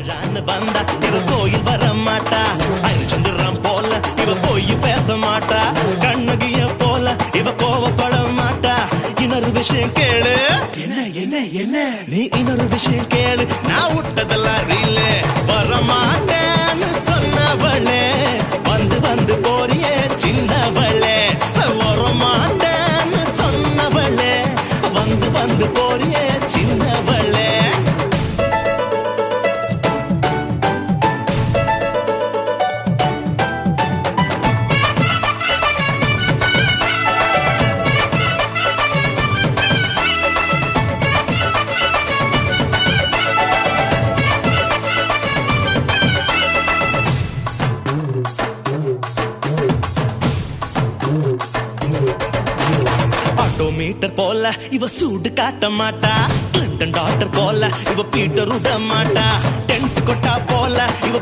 திருவிழான்னு வந்தா இவ கோயில் வர மாட்டா, அரிச்சந்திரம் போல இவ போய் பேச மாட்டா, கண்ணகிய போல இவ கோவப்பட மாட்டா. இன்னொரு விஷயம் கேளு, என்ன என்ன என்ன நீ இன்னொரு விஷயம் கேளு, நான் விட்டதெல்லாம் ரீல வர மாட்டேன்னு சொன்னவளே, வந்து வந்து போறியே சின்னவளே, வர மாட்டேன்னு சொன்னவளே, வந்து வந்து போறியே சின்னவளே. மீட்டர் போல இவ சூடு காட்ட மாட்டா, கிளின்டன் டாக்டர் போல இவ பீட்டர் உட மாட்டா, டென்ட் கொட்டா போல இவ